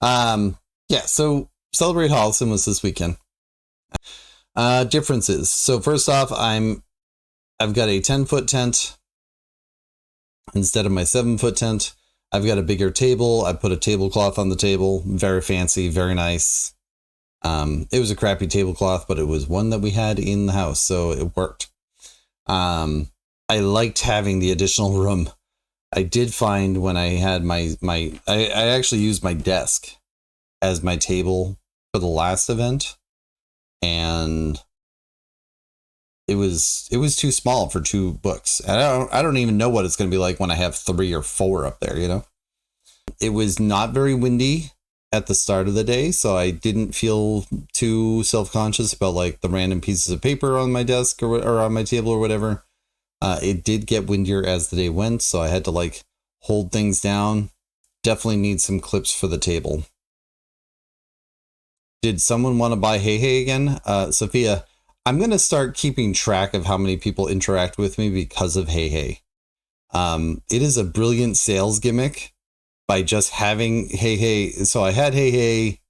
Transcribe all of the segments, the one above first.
Yeah, so Celebrate Holliston was this weekend. Differences. So first off, I've got a 10-foot tent instead of my 7-foot tent. I've got a bigger table. I put a tablecloth on the table. Very fancy, very nice. It was a crappy tablecloth, but it was one that we had in the house, so it worked. I liked having the additional room. I did find when I had I actually used my desk as my table for the last event, and it was too small for 2 books. And I don't even know what it's going to be like when I have 3 or 4 up there, you know. It was not very windy at the start of the day, so I didn't feel too self-conscious about like the random pieces of paper on my desk or on my table or whatever. It did get windier as the day went, so I had to like hold things down. Definitely need some clips for the table. Did someone want to buy Hey Hey again? Sophia, I'm going to start keeping track of how many people interact with me because of Hey Hey. It is a brilliant sales gimmick by just having Hey Hey. So I had Hey Hey,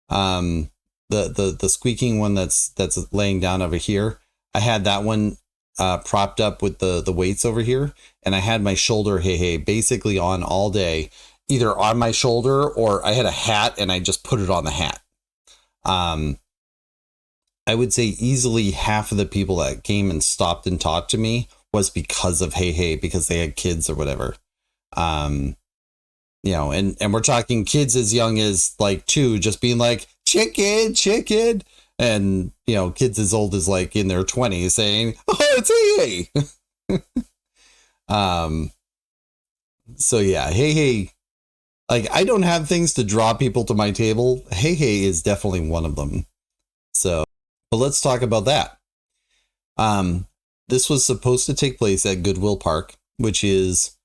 the squeaking one that's laying down over here. I had that one propped up with the weights over here, and I had my shoulder Hey Hey basically on all day, either on my shoulder or I had a hat and I just put it on the hat. I would say easily half of the people that came and stopped and talked to me was because of Hey Hey, because they had kids or whatever. You know, and we're talking kids as young as like 2, just being like, chicken, chicken. And, you know, kids as old as like in their 20s saying, oh, it's Hey Hey. So yeah, Hey Hey, like I don't have things to draw people to my table. Hey Hey is definitely one of them. So, but let's talk about that. This was supposed to take place at Goodwill Park, which is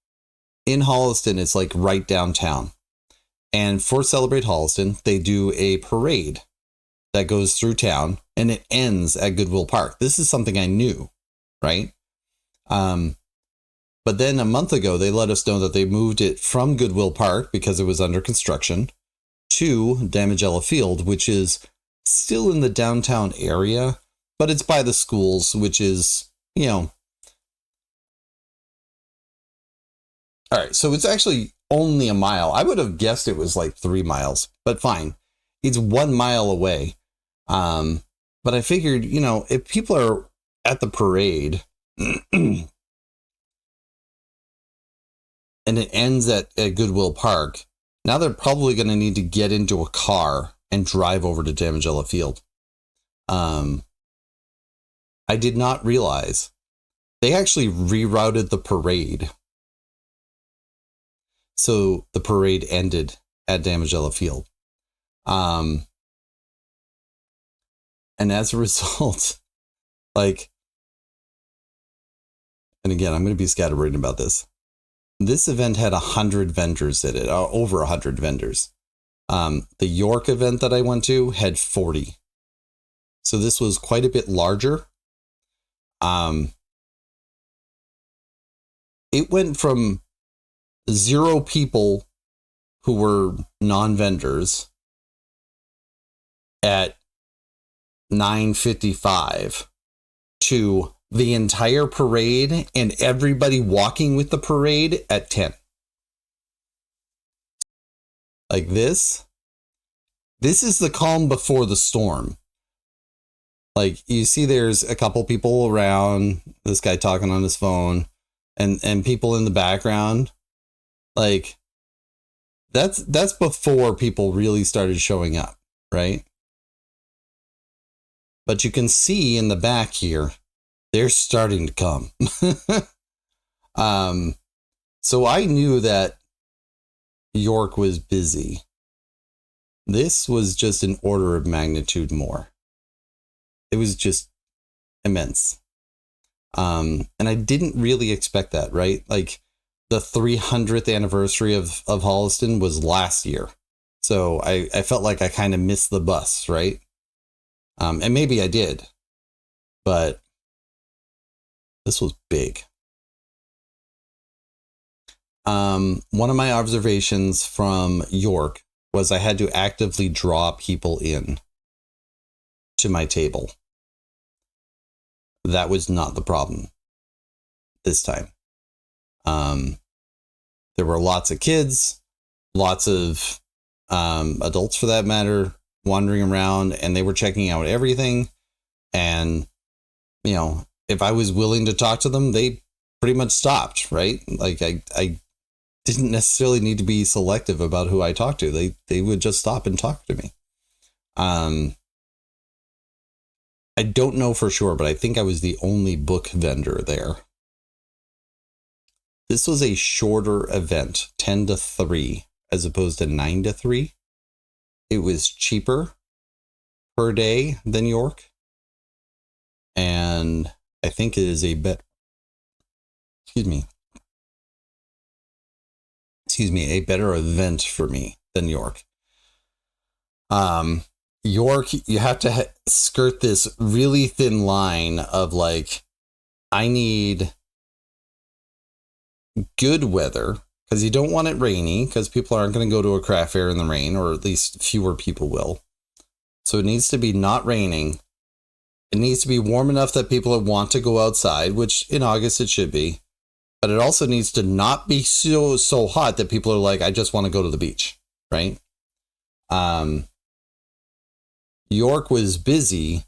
in Holliston. It's like right downtown. And for Celebrate Holliston, they do a parade that goes through town and it ends at Goodwill Park. This is something I knew, right? But then a month ago, they let us know that they moved it from Goodwill Park because it was under construction to Damigella Field, which is still in the downtown area, but it's by the schools, which is, you know. All right, so it's actually only a mile. I would have guessed it was like 3 miles, but fine. It's 1 mile away. But I figured, you know, if people are at the parade and it ends at Goodwill Park, now they're probably going to need to get into a car and drive over to Damigella Field. I did not realize they actually rerouted the parade. So the parade ended at Damigella Field. And as a result, like, and again, I'm going to be scatterbrained about this. This event had 100 vendors in it, over 100 vendors. The York event that I went to had 40. So this was quite a bit larger. It went from 0 people who were non-vendors at 9:55 to the entire parade and everybody walking with the parade at 10. Like this is the calm before the storm. Like you see there's a couple people around, this guy talking on his phone and people in the background. Like that's before people really started showing up, right? But you can see in the back here, they're starting to come. So I knew that York was busy. This was just an order of magnitude more. It was just immense. And I didn't really expect that, right? Like the 300th anniversary of Holliston was last year. So I felt like I kind of missed the bus, right? And maybe I did, but this was big. One of my observations from York was I had to actively draw people in to my table. That was not the problem this time. There were lots of kids, lots of adults for that matter, wandering around, and they were checking out everything. And, you know, if I was willing to talk to them, they pretty much stopped, right? Like I didn't necessarily need to be selective about who I talked to. They would just stop and talk to me. I don't know for sure, but I think I was the only book vendor there. This was a shorter event, 10 to 3, as opposed to 9 to 3. It was cheaper per day than York. And I think it is a better event for me than York. York, you have to skirt this really thin line of like, I need good weather, because you don't want it rainy, because people aren't going to go to a craft fair in the rain, or at least fewer people will. So it needs to be not raining. It needs to be warm enough that people want to go outside, which in August it should be. But it also needs to not be so hot that people are like, I just want to go to the beach, right? York was busy.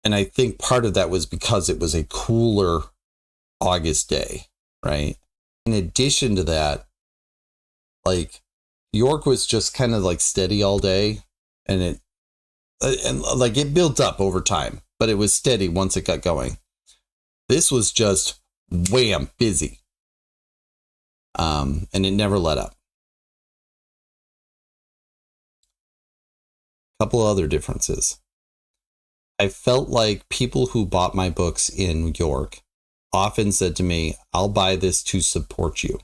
And I think part of that was because it was a cooler August day, right? In addition to that, like, York was just kind of like steady all day, and it built up over time, but it was steady once it got going. This was just wham, busy. And it never let up. A couple other differences. I felt like people who bought my books in York often said to me, I'll buy this to support you.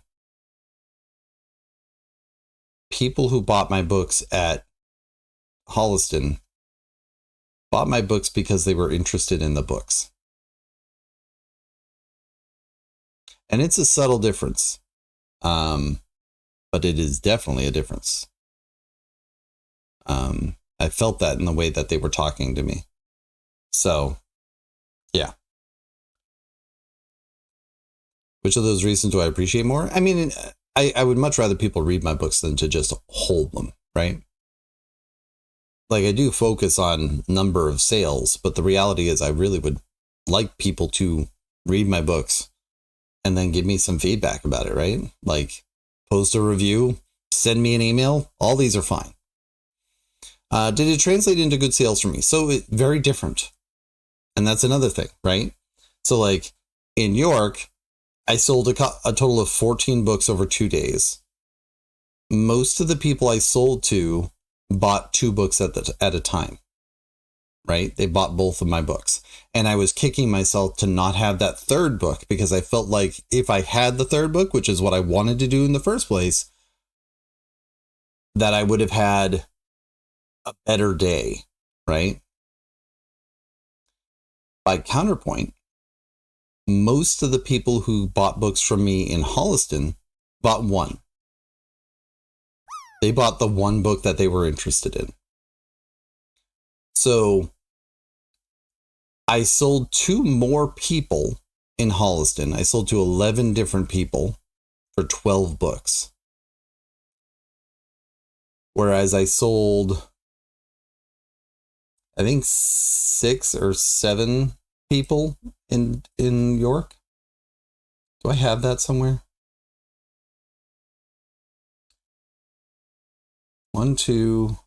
People who bought my books at Holliston bought my books because they were interested in the books. And it's a subtle difference. But it is definitely a difference. I felt that in the way that they were talking to me. So, yeah. Which of those reasons do I appreciate more? I mean, I would much rather people read my books than to just hold them, right? Like, I do focus on number of sales, but the reality is I really would like people to read my books and then give me some feedback about it, right? Like, post a review, send me an email. All these are fine. Did it translate into good sales for me? So very different. And that's another thing, right? So like in York, I sold a total of 14 books over 2 days. Most of the people I sold to bought 2 books at a time, right? They bought both of my books. And I was kicking myself to not have that third book, because I felt like if I had the third book, which is what I wanted to do in the first place, that I would have had a better day, right? By counterpoint, most of the people who bought books from me in Holliston bought one. They bought the one book that they were interested in. So I sold to more people in Holliston. I sold to 11 different people for 12 books. Whereas I sold, I think, 6 or 7 people in York. Do I have that somewhere? 1, 2,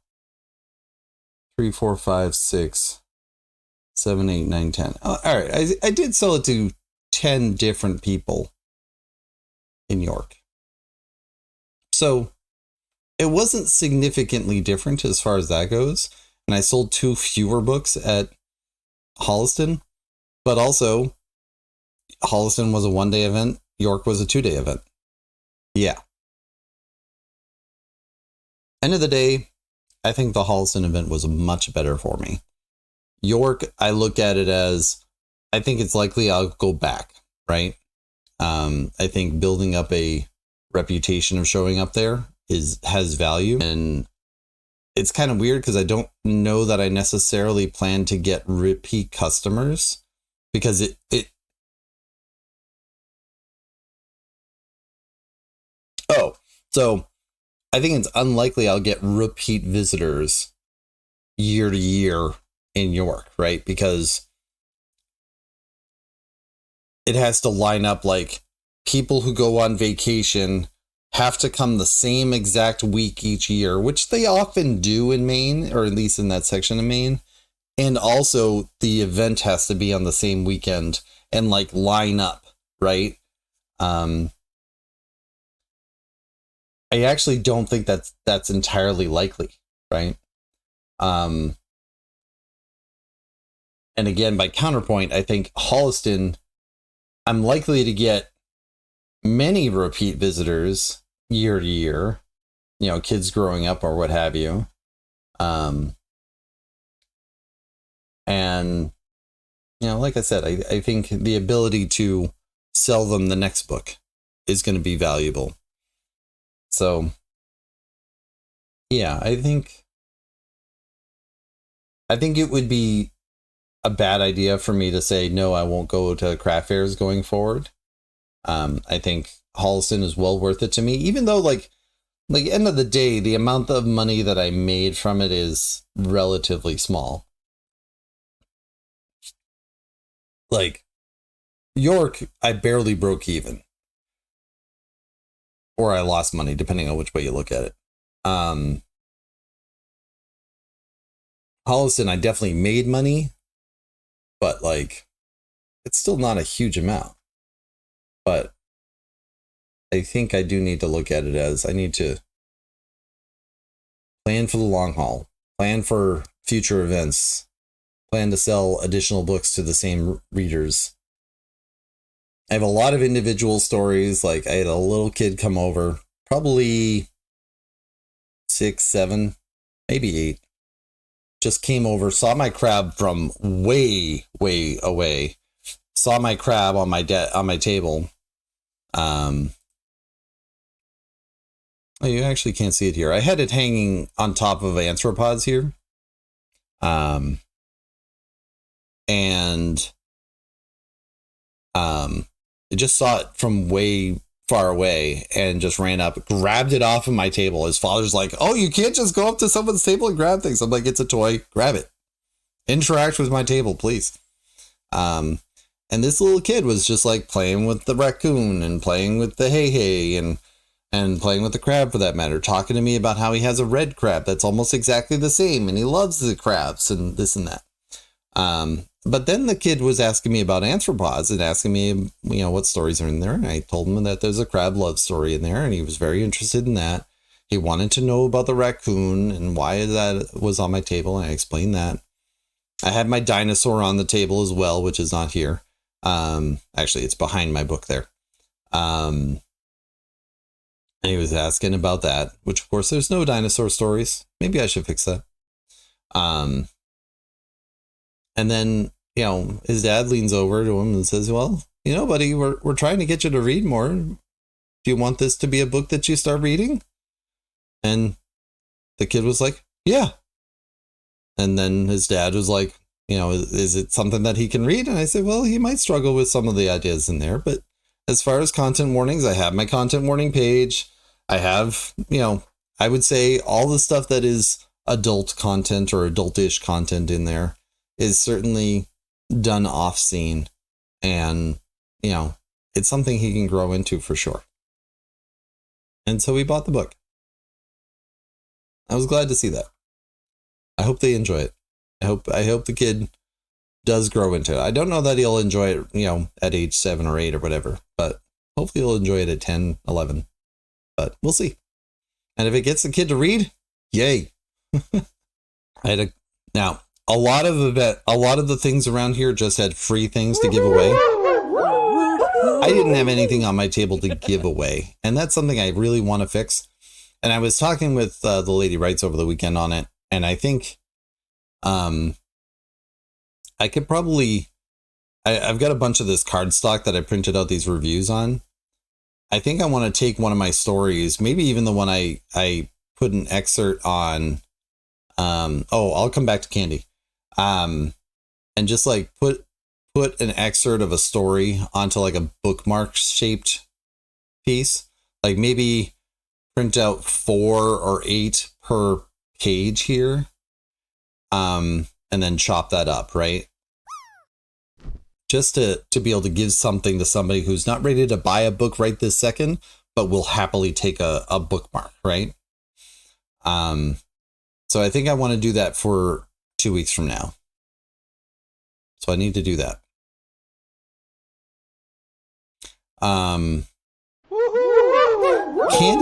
3, 4, 5, 6, 7, 8, 9, 10. Oh, all right. I did sell it to 10 different people in York. So it wasn't significantly different as far as that goes. And I sold 2 fewer books at Holliston, but also Holliston was a 1-day event. York was a 2-day event. Yeah. End of the day, I think the Holliston event was much better for me. York, I look at it as, I think it's likely I'll go back, right? I think building up a reputation of showing up there has value. And it's kind of weird because I don't know that I necessarily plan to get repeat customers, because so I think it's unlikely I'll get repeat visitors year to year in York, right? Because it has to line up, like, people who go on vacation have to come the same exact week each year, which they often do in Maine, or at least in that section of Maine. And also the event has to be on the same weekend and like line up, right? I actually don't think that's entirely likely, right? And again, by counterpoint, I think Holliston, I'm likely to get many repeat visitors year to year, kids growing up or what have you. And, like I said, I think the ability to sell them the next book is going to be valuable. So, yeah, I think it would be a bad idea for me to say, no, I won't go to craft fairs going forward. I think Holliston is well worth it to me, even though like end of the day, the amount of money that I made from it is relatively small. Like York, I barely broke even, or I lost money, depending on which way you look at it. Holliston, I definitely made money, but like, it's still not a huge amount. But I think I do need to look at it as I need to plan for the long haul, plan for future events, plan to sell additional books to the same readers. I have a lot of individual stories. Like, I had a little kid come over, probably 6, 7, maybe 8. Just came over, saw my crab from way, way away. Saw my crab on my table. Oh, you actually can't see it here. I had it hanging on top of Anthropods here. I just saw it from way far away and just ran up, grabbed it off of my table. His father's like, oh, you can't just go up to someone's table and grab things. I'm like, it's a toy, grab it. Interact with my table, please. And this little kid was just like playing with the raccoon and playing with the hay and playing with the crab, for that matter, talking to me about how he has a red crab that's almost exactly the same and he loves the crabs and this and that. But then the kid was asking me about Anthropods and asking me, what stories are in there. And I told him that there's a crab love story in there, and he was very interested in that. He wanted to know about the raccoon and why that was on my table, and I explained that. I had my dinosaur on the table as well, which is not here. Actually, it's behind my book there. And he was asking about that, which of course there's no dinosaur stories. Maybe I should fix that. And then, his dad leans over to him and says, well, buddy, we're trying to get you to read more. Do you want this to be a book that you start reading? And the kid was like, yeah. And then his dad was like, is it something that he can read? And I said, well, he might struggle with some of the ideas in there. But as far as content warnings, I have my content warning page. I have, I would say all the stuff that is adult content or adultish content in there is certainly done off scene, and it's something he can grow into for sure. And so we bought the book. I was glad to see that. I hope they enjoy it. I hope the kid does grow into it. I don't know that he'll enjoy it, at age 7 or 8 or whatever, but hopefully he'll enjoy it at 10, 11. But we'll see. And if it gets the kid to read, yay. Now, a lot of the things around here just had free things to give away. I didn't have anything on my table to give away, and that's something I really want to fix. And I was talking with the lady writes over the weekend on it, and I think I could probably, I've got a bunch of this cardstock that I printed out these reviews on. I think I want to take one of my stories, maybe even the one I put an excerpt on. I'll come back to candy. And just like put an excerpt of a story onto like a bookmark shaped piece, like maybe print out 4 or 8 per page here. And then chop that up, right? Just to be able to give something to somebody who's not ready to buy a book right this second, but will happily take a bookmark, right? So I think I want to do that for 2 weeks from now. So I need to do that. Candy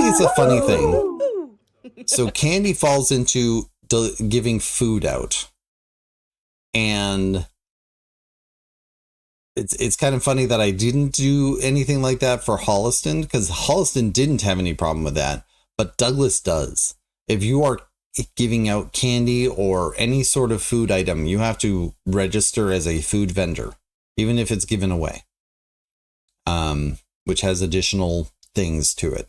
is a funny thing. So candy falls into giving food out. And it's kind of funny that I didn't do anything like that for Holliston, because Holliston didn't have any problem with that, but Douglas does. If you are giving out candy or any sort of food item, you have to register as a food vendor, even if it's given away, which has additional things to it.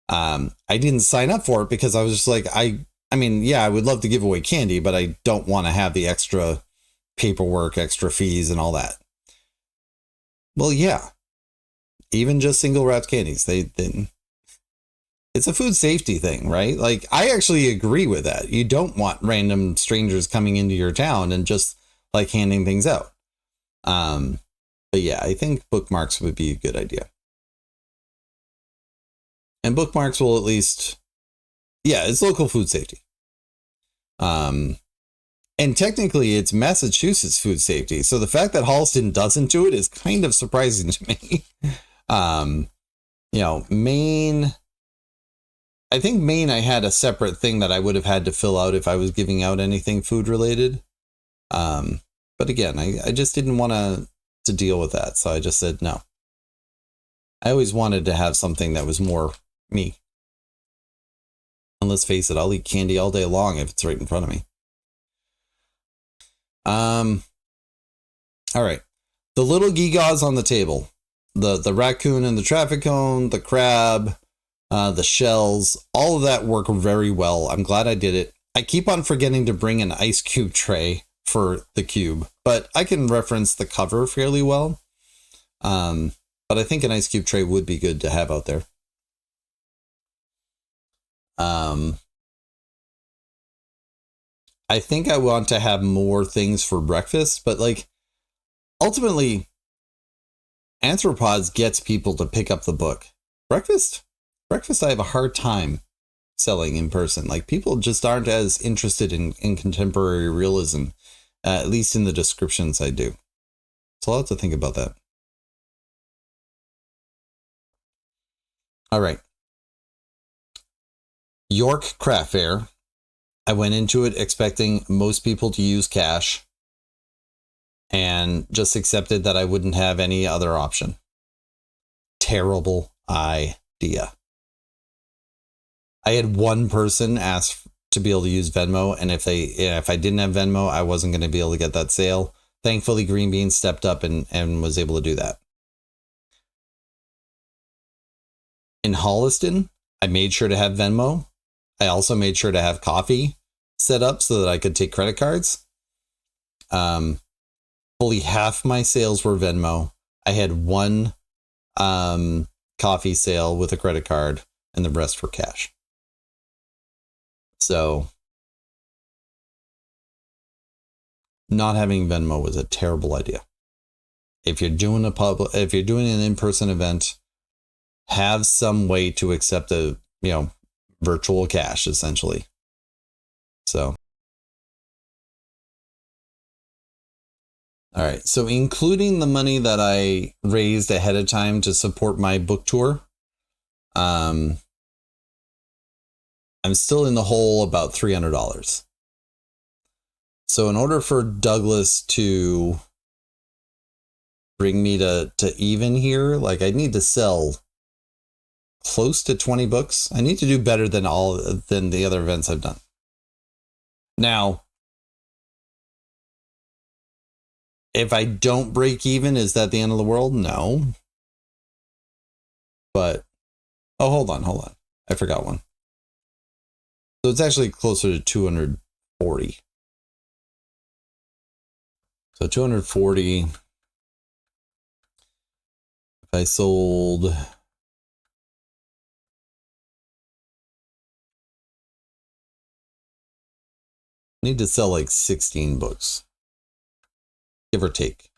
I didn't sign up for it because I was just like, I mean, yeah, I would love to give away candy, but I don't want to have the extra paperwork, extra fees and all that. Well, yeah, even just single wrapped candies, they it's a food safety thing, right? Like, I actually agree with that. You don't want random strangers coming into your town and just like handing things out. But yeah, I think bookmarks would be a good idea. And bookmarks will at least, yeah, it's local food safety. And technically it's Massachusetts food safety. So the fact that Holliston doesn't do it is kind of surprising to me. Maine, I think Maine, I had a separate thing that I would have had to fill out if I was giving out anything food related. But again, I just didn't want to deal with that. So I just said no. I always wanted to have something that was more me. And let's face it, I'll eat candy all day long if it's right in front of me. All right. The little gewgaws on the table, the raccoon and the traffic cone, the crab, the shells, all of that work very well. I'm glad I did it. I keep on forgetting to bring an ice cube tray for the cube, but I can reference the cover fairly well. But I think an ice cube tray would be good to have out there. I think I want to have more things for breakfast, but like ultimately Anthropods gets people to pick up the book. Breakfast I have a hard time selling in person. Like, people just aren't as interested in contemporary realism, at least in the descriptions I do. So I'll have to think about that. All right. York Craft Fair. I went into it expecting most people to use cash and just accepted that I wouldn't have any other option. Terrible idea. I had one person ask to be able to use Venmo, and if I didn't have Venmo, I wasn't going to be able to get that sale. Thankfully, Green Bean stepped up and was able to do that. In Holliston, I made sure to have Venmo. I also made sure to have coffee set up so that I could take credit cards. Fully half my sales were Venmo. I had one coffee sale with a credit card, and the rest were cash. So not having Venmo was a terrible idea. If you're doing an in-person event, have some way to accept virtual cash, essentially. So, all right. So including the money that I raised ahead of time to support my book tour, I'm still in the hole about $300. So in order for Douglas to bring me to even here, like, I need to sell close to 20 books. I need to do better than the other events I've done. Now, if I don't break even, is that the end of the world? No. But Oh, hold on. I forgot one. So it's actually closer to 240. So 240. If I sold... need to sell like 16 books, give or take.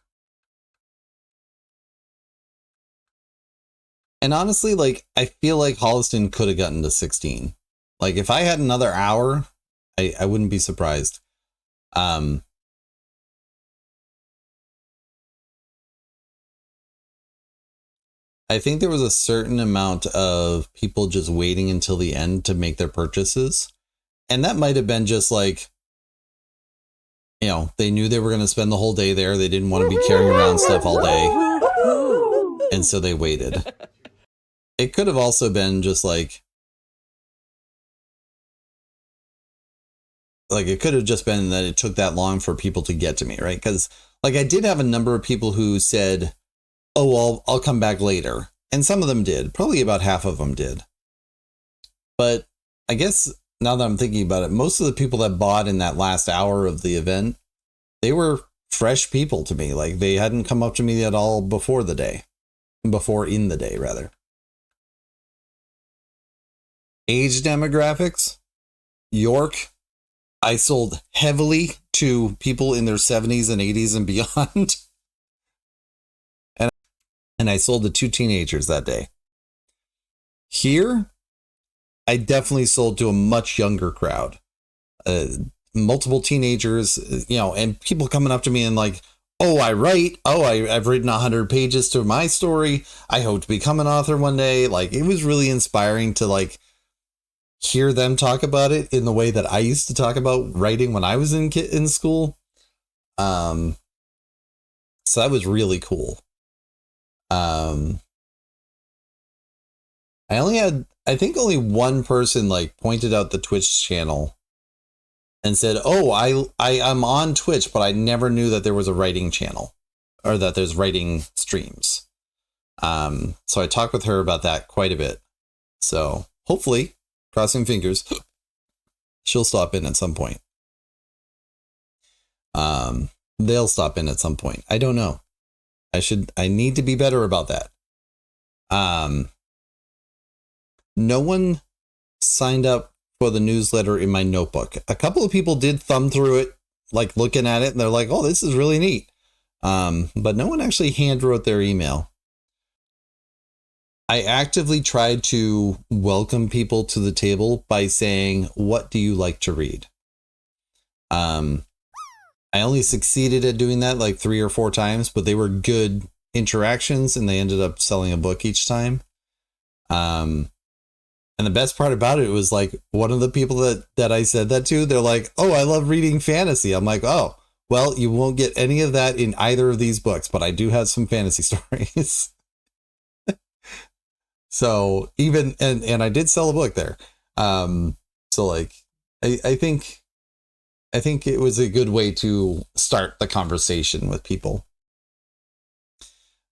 And honestly, like, I feel like Holliston could have gotten to 16. Like, if I had another hour, I wouldn't be surprised. I think there was a certain amount of people just waiting until the end to make their purchases. And that might have been just like, you know, they knew they were going to spend the whole day there. They didn't want to be carrying around stuff all day. And so they waited. It could have also been just like it could have just been that it took that long for people to get to me, right? Because like I did have a number of people who said, oh, well, I'll come back later. And some of them did. Probably about half of them did. But I guess now that I'm thinking about it, most of the people that bought in that last hour of the event, they were fresh people to me. Like they hadn't come up to me at all before in the day, rather. Age demographics, York, I sold heavily to people in their 70s and 80s and beyond. And I sold to 2 teenagers that day. Here, I definitely sold to a much younger crowd. Multiple teenagers, you know, and people coming up to me and like, oh, I write. Oh, I've written 100 pages to my story. I hope to become an author one day. Like, it was really inspiring to like hear them talk about it in the way that I used to talk about writing when I was in school. So that was really cool. I think only one person like pointed out the Twitch channel and said, oh, I'm on Twitch, but I never knew that there was a writing channel or that there's writing streams. So I talked with her about that quite a bit. So hopefully, crossing fingers, she'll stop in at some point. They'll stop in at some point. I don't know. I need to be better about that. No one signed up for the newsletter in my notebook. A couple of people did thumb through it, like looking at it, and they're like, oh, this is really neat. But no one actually hand wrote their email. I actively tried to welcome people to the table by saying, what do you like to read? I only succeeded at doing that like 3 or 4 times, but they were good interactions and they ended up selling a book each time. And the best part about it was like one of the people that I said that to, they're like, oh, I love reading fantasy. I'm like, oh, well, you won't get any of that in either of these books, but I do have some fantasy stories. So even, and I did sell a book there. So like, I think it was a good way to start the conversation with people.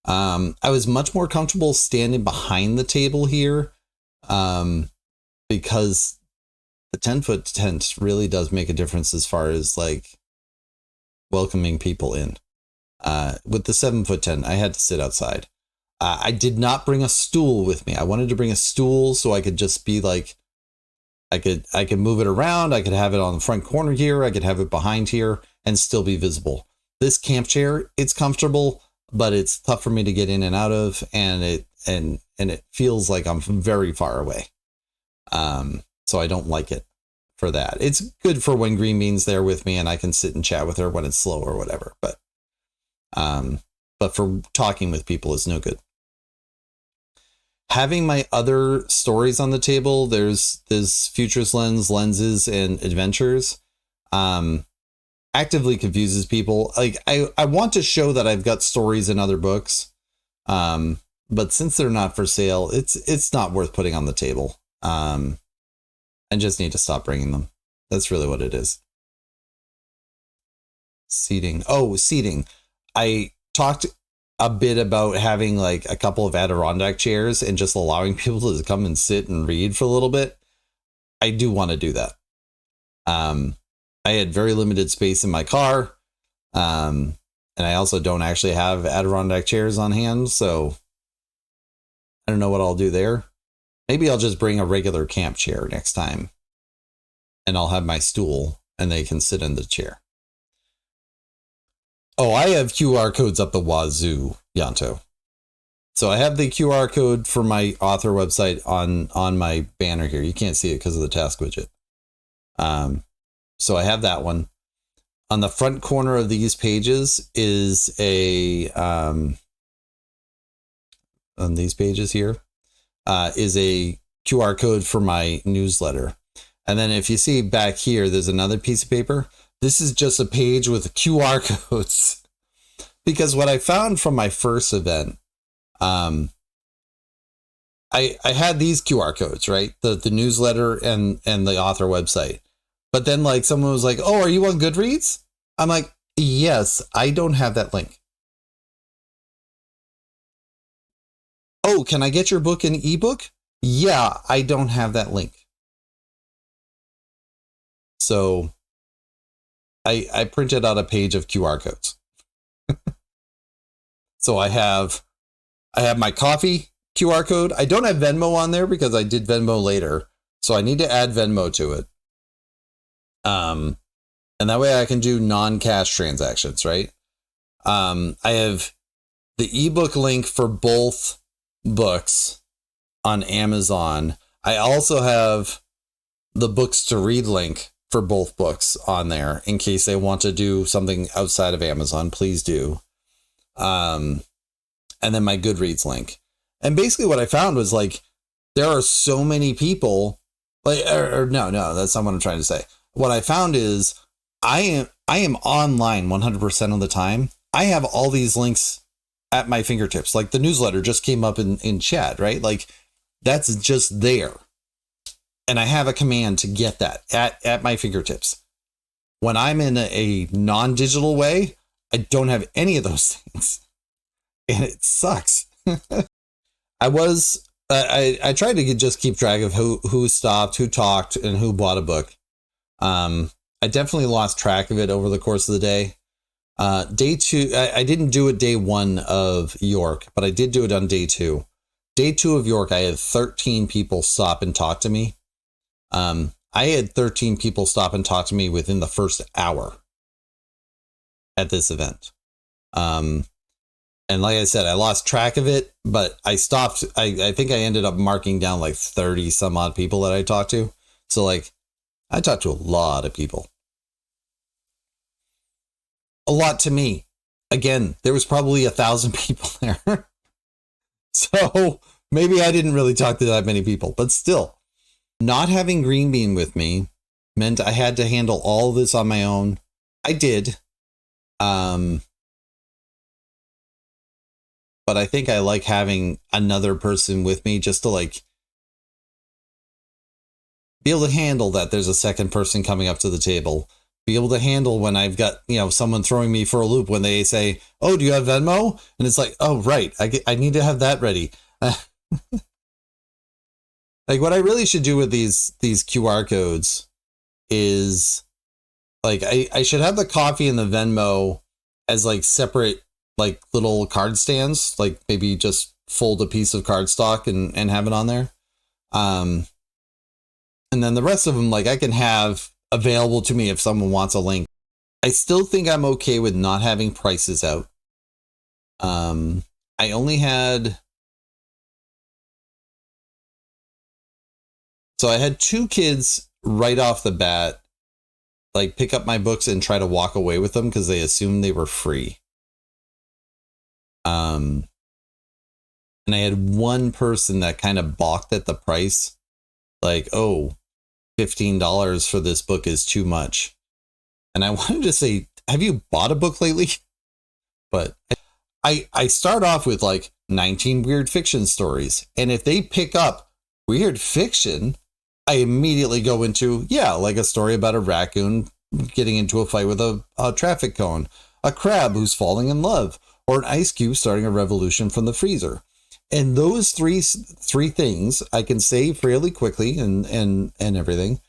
I was much more comfortable standing behind the table here, because the 10-foot tent really does make a difference as far as like welcoming people in. With the 7-foot tent, I had to sit outside. I did not bring a stool with me. I wanted to bring a stool so I could just be like, I could move it around. I could have it on the front corner here. I could have it behind here and still be visible. This camp chair, it's comfortable, but it's tough for me to get in and out of. And it feels like I'm very far away. So I don't like it for that. It's good for when Green Bean's there with me and I can sit and chat with her when it's slow or whatever. But for talking with people is no good. Having my other stories on the table, there's Futures Lens, Lenses, and Adventures, actively confuses people. Like I want to show that I've got stories in other books, but since they're not for sale, it's not worth putting on the table. I just need to stop bringing them. That's really what it is. Seating. Oh, seating. I talked a bit about having like a couple of Adirondack chairs and just allowing people to come and sit and read for a little bit, I do want to do that. I had very limited space in my car. And I also don't actually have Adirondack chairs on hand, so I don't know what I'll do there. Maybe I'll just bring a regular camp chair next time, and I'll have my stool and they can sit in the chair. Oh, I have QR codes up the wazoo, Yanto. So I have the QR code for my author website on my banner here. You can't see it because of the task widget. So I have that one. On the front corner of these pages is on these pages here, is a QR code for my newsletter. And then if you see back here, there's another piece of paper. This is just a page with QR codes. Because what I found from my first event, I had these QR codes, right? The newsletter and the author website. But then like someone was like, oh, are you on Goodreads? I'm like, yes, I don't have that link. Oh, can I get your book in ebook? Yeah, I don't have that link. So I printed out a page of QR codes. So I have my coffee QR code. I don't have Venmo on there because I did Venmo later. So I need to add Venmo to it. And that way I can do non-cash transactions, right? I have the ebook link for both books on Amazon. I also have the books to read link for both books on there in case they want to do something outside of Amazon, please do. And then my Goodreads link. And basically what I found was like, there are so many people like, no, that's not what I'm trying to say. What I found is I am online 100% of the time. I have all these links at my fingertips. Like the newsletter just came up in chat, right? Like that's just there. And I have a command to get that at my fingertips. When I'm in a non-digital way, I don't have any of those things. And it sucks. I tried to just keep track of who stopped, who talked, and who bought a book. I definitely lost track of it over the course of the day. Day two, I didn't do it day one of York, but I did do it on day two. Day two of York, I had 13 people stop and talk to me. I had 13 people stop and talk to me within the first hour at this event. And like I said, I lost track of it, but I stopped. I think I ended up marking down like 30 some odd people that I talked to. So like I talked to a lot of people. A lot to me. Again, there was probably 1,000 people there. So maybe I didn't really talk to that many people, but still, not having Green Bean with me meant I had to handle all of this on my own. I did. But I think I like having another person with me just to like be able to handle that there's a second person coming up to the table. Be able to handle when I've got, someone throwing me for a loop when they say, oh, do you have Venmo? And it's like, oh, right. I need to have that ready. Like what I really should do with these QR codes is like, I should have the coffee and the Venmo as like separate, like little card stands, like maybe just fold a piece of cardstock and have it on there. And then the rest of them, like I can have available to me if someone wants a link. I still think I'm okay with not having prices out. I only had, so I had 2 kids right off the bat, like pick up my books and try to walk away with them because they assumed they were free. And I had one person that kind of balked at the price, like, oh, $15 for this book is too much. And I wanted to say, have you bought a book lately? But I start off with like 19 weird fiction stories. And if they pick up weird fiction, I immediately go into, like a story about a raccoon getting into a fight with a traffic cone, a crab who's falling in love, or an ice cube starting a revolution from the freezer. And those three things I can say fairly quickly and everything.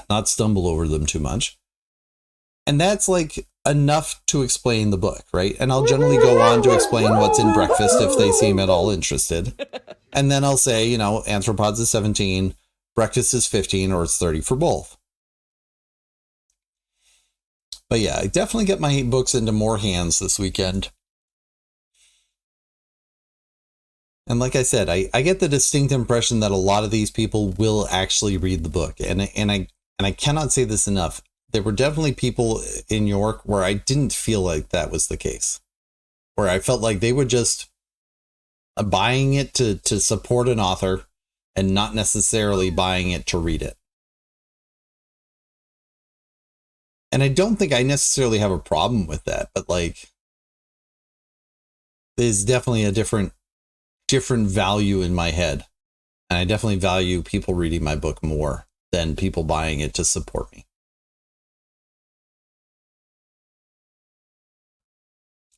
Not stumble over them too much. And that's like enough to explain the book, right? And I'll generally go on to explain what's in breakfast if they seem at all interested. And then I'll say, you know, Anthropods is 17, breakfast is 15, or it's 30 for both. But yeah, I definitely get my books into more hands this weekend. And like I said, I get the distinct impression that a lot of these people will actually read the book. And I cannot say this enough. There were definitely people in York where I didn't feel like that was the case. Where I felt like they were just buying it to support an author and not necessarily buying it to read it. And I don't think I necessarily have a problem with that, but like, there's definitely a different value in my head. And I definitely value people reading my book more than people buying it to support me.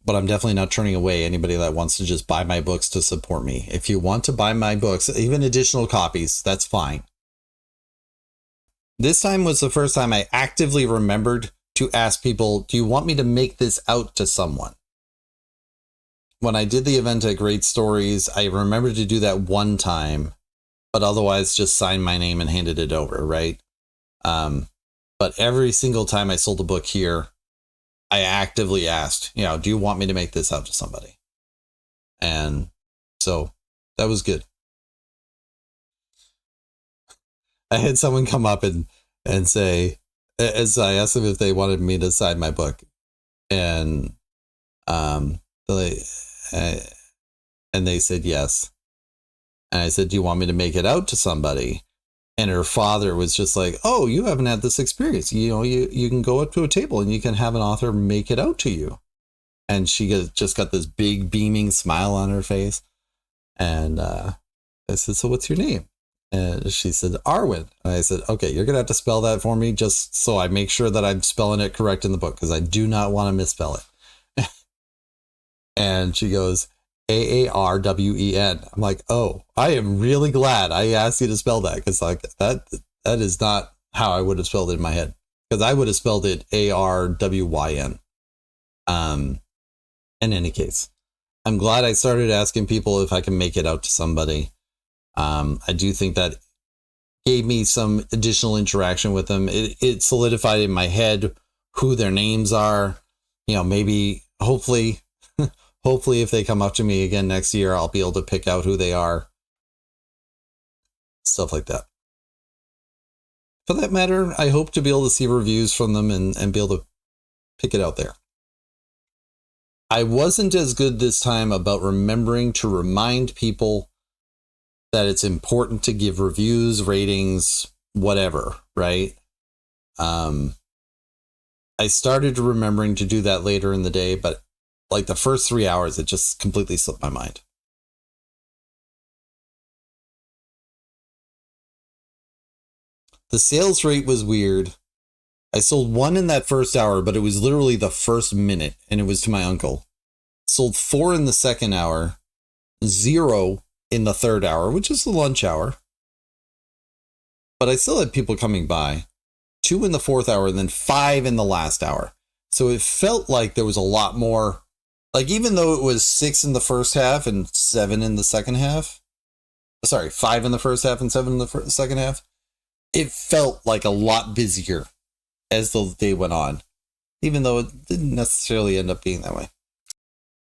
But I'm definitely not turning away anybody that wants to just buy my books to support me. If you want to buy my books, even additional copies, that's fine. This time was the first time I actively remembered to ask people, do you want me to make this out to someone? When I did the event at Great Stories, I remembered to do that one time, but otherwise just signed my name and handed it over, right? But every single time I sold a book here, I actively asked, you know, do you want me to make this out to somebody? And so that was good. I had someone come up and say, as I asked them if they wanted me to sign my book, and they said yes. And I said, do you want me to make it out to somebody? And her father was just like, oh, you haven't had this experience. You know, you can go up to a table and you can have an author make it out to you. And she just got this big beaming smile on her face. And I said, so what's your name? And she said, Arwen. And I said, okay, you're going to have to spell that for me just so I make sure that I'm spelling it correct in the book, because I do not want to misspell it. And she goes, Aarwen. I'm like, oh, I am really glad I asked you to spell that, because like that is not how I would have spelled it in my head, because I would have spelled it Arwyn. In any case, I'm glad I started asking people if I can make it out to somebody. I do think that gave me some additional interaction with them. It solidified in my head who their names are. You know, maybe, hopefully if they come up to me again next year, I'll be able to pick out who they are. Stuff like that. For that matter, I hope to be able to see reviews from them and be able to pick it out there. I wasn't as good this time about remembering to remind people that it's important to give reviews, ratings, whatever, right? I started remembering to do that later in the day, but like the first 3 hours, it just completely slipped my mind. The sales rate was weird. I sold one in that first hour, but it was literally the first minute, and it was to my uncle. Sold 4 in the second hour, 0 in the third hour, which is the lunch hour. But I still had people coming by. 2 in the fourth hour, and then 5 in the last hour. So it felt like there was a lot more. Like, even though it was 6 in the first half and 7 in the second half. Sorry, 5 in the first half and 7 in the second half. It felt like a lot busier as the day went on. Even though it didn't necessarily end up being that way.